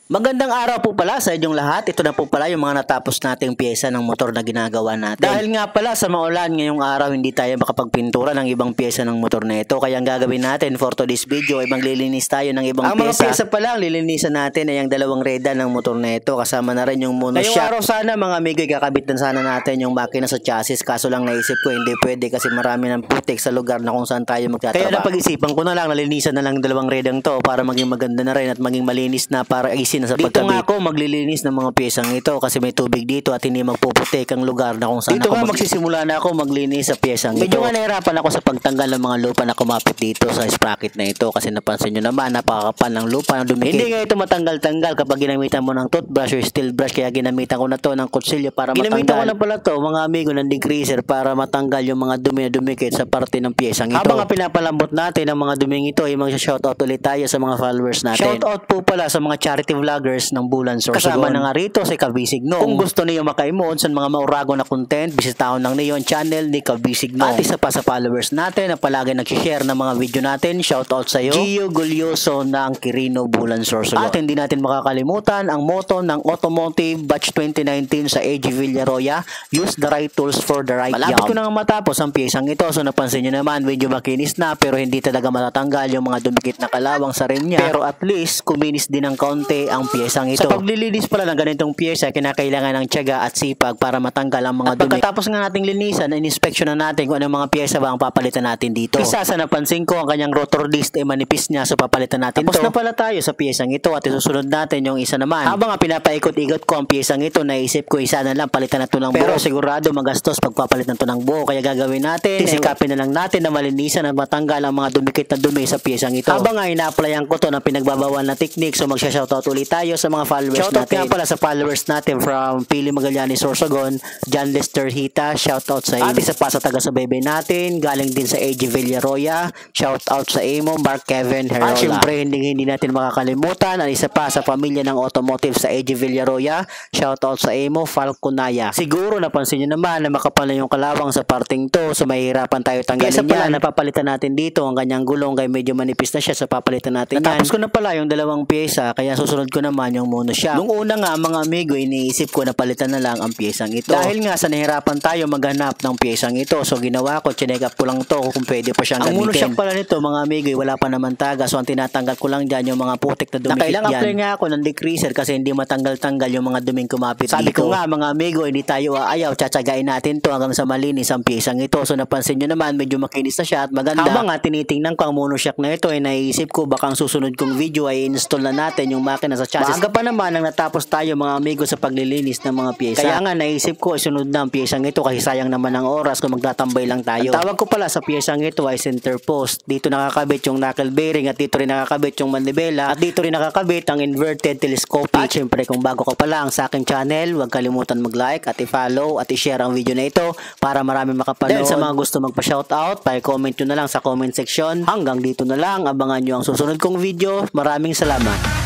Magandang araw po pala sa inyong lahat. Ito na po pala yung mga natapos nating pyesa ng motor na ginagawa natin. Dahil nga pala sa maulan ngayong araw, hindi tayo makapagpintura ng ibang pyesa ng motor na ito. Kaya ang gagawin natin for today's video ay maglilinis tayo ng ibang pyesa. Ang mga pyesa pala ang lilinisan natin ay ang dalawang reda ng motor na ito. Kasama na rin yung monoshock. Ngayong araw sana mga amigo, kakabit na sana natin yung makina sa chassis. Kaso lang naisip ko hindi pwede kasi marami ng putik sa lugar na kung saan tayo magtatrabaho. Kaya napag-isipan ko na lang, nalinisan na lang dalawang redang to para maging maganda na rin at maging malinis na para easy na sa pagkabit. Dito nga ako maglilinis ng mga piyesang ito kasi may tubig dito at hindi magpuputik ang lugar na kung saan dito ako magsisimula na ako maglinis sa piyesang ito. Medyo nga nahirapan ako sa pagtanggal ng mga lupa na kumapit dito sa sprocket na ito kasi napansin nyo naman napakakapal ng lupa na dumikit. Hindi nga ito matanggal-tanggal kapag ginamitan mo ng toothbrush or steel brush, kaya ginamitan ko na to ng kutsilyo para matanggal. Ginamitan ko na pala to mga amigo ng degreaser para matanggal yung mga dumi na dumikit sa parte ng piyesang ito. Habang pinapalambot natin ang mga duming ito ay mag-shoutout ulit tayo sa mga followers natin. Shoutout po pala sa mga charity vloggers ng Bulan Sorsogon. Kasama na nga rito si Kabisig Nong. Kung gusto niyo makaimod sa mga maurago na content, bisitahon lang niyo ang channel ni Kabisig Nong. At isa pa sa followers natin na palagi nag-share ng mga video natin, shoutout sa iyo, Gio Gulyoso ng Quirino Bulan Sorsogon. At hindi natin makakalimutan ang motto ng Automotive Batch 2019 sa AG Villaroya, use the right tools for the right job. Malapit ko na nga matapos ang piyesang ito, so napansin nyo naman medyo makinis na pero hindi talaga matatanggal yung mga dumikit na kalawang sa rim niya. Pero at least kuminis din ng kaunti ang piyesang ito. Sa paglilinis pala ng ganitong piyesa, kinakailangan ng tiyaga at sipag para matanggal ang mga dumi. Pagkatapos nga nating linisan, in-inspection na natin kung anong mga piyesa ba ang papalitan natin dito. Isa sa napansin ko, ang kanyang rotor disc ay manipis niya, so papalitan natin tapos na pala tayo sa piyesang ito at isusunod natin yung isa naman. Habang pinapaikot-ikot ko ang piyesang ito, naisip ko isa na lang palitan na ito ng buo. Pero sigurado magastos pagpapalit na ito ng buo, kaya gagawin natin, sisikapin na lang natin na malinisan at matanggal ang mga dumikit na dumi sa piyesang ito. Habang nga ina-applyan ko to ng pinagbabawal na technique, so magsha-shoutout ulit tayo sa mga followers natin. Shoutout nga pala sa followers natin from Pili Magallanes Sorsogon, John Lester Hita, shoutout sa iyo. At isa pa sa taga-subaybay natin, galing din sa AG Villaroya, shoutout sa imo, Mark Kevin Herola. At syempre, hindi natin makakalimutan, ang isa pa sa pamilya ng automotive sa AG Villaroya, shoutout sa imo, Falconaya. Siguro napansin nyo naman na makapal na yung kalawang sa parting to, so mahihirapan tayo tanggalin yan. Kaya pala, napapalitan natin dito ang kanyang gulong kaya medyo manipis na siya, so papalitan natin yan. Natapos ko na pala yung dalawang pyesa, kaya susunod ko naman yung monoshock. Nung una nga mga amigo, iniisip ko na palitan na lang ang piyesang ito. Dahil nga sa nahirapan tayo maghanap ng piyesang ito, so ginawa ko, chinek up ko lang to kung pwede pa siyang gamitin. Ang monoshock pala nito mga amigo, wala pa naman taga, so ang tinatanggal ko lang dyan yung mga putik na dumikit dyan. Nakailang apply nga ako ng degreaser kasi hindi matanggal-tanggal yung mga duming kumapit dito. Sabi ko nga mga amigo, hindi tayo aayaw, tsatsagain natin to hanggang sa malinis ang piyesang ito. So napansin nyo naman, medyo makinis na siya at maganda. Habang nga tinitingnan ko ang monoshock na ito, ay naisip ko baka ang susunod kong video ay install na natin yung makina sa chassis. Maaga pa naman nang natapos tayo mga amigo sa paglilinis ng mga piyesa. Kaya nga naisip ko isunod na ang piyesang ito kasi sayang naman ang oras kung magtatambay lang tayo. Ang tawag ko pala sa piyesang ito ay center post. Dito nakakabit yung knuckle bearing at dito rin nakakabit yung manibela at dito rin nakakabit ang inverted telescopic. At syempre kung bago ka pa lang sa aking channel, huwag kalimutan mag-like at i-follow at i-share ang video na ito para marami makapanood. Dahil sa mga gusto magpa-shoutout, pa-comment nyo na lang sa comment section. Hanggang dito na lang, abangan nyo ang susunod kong video. Maraming salamat.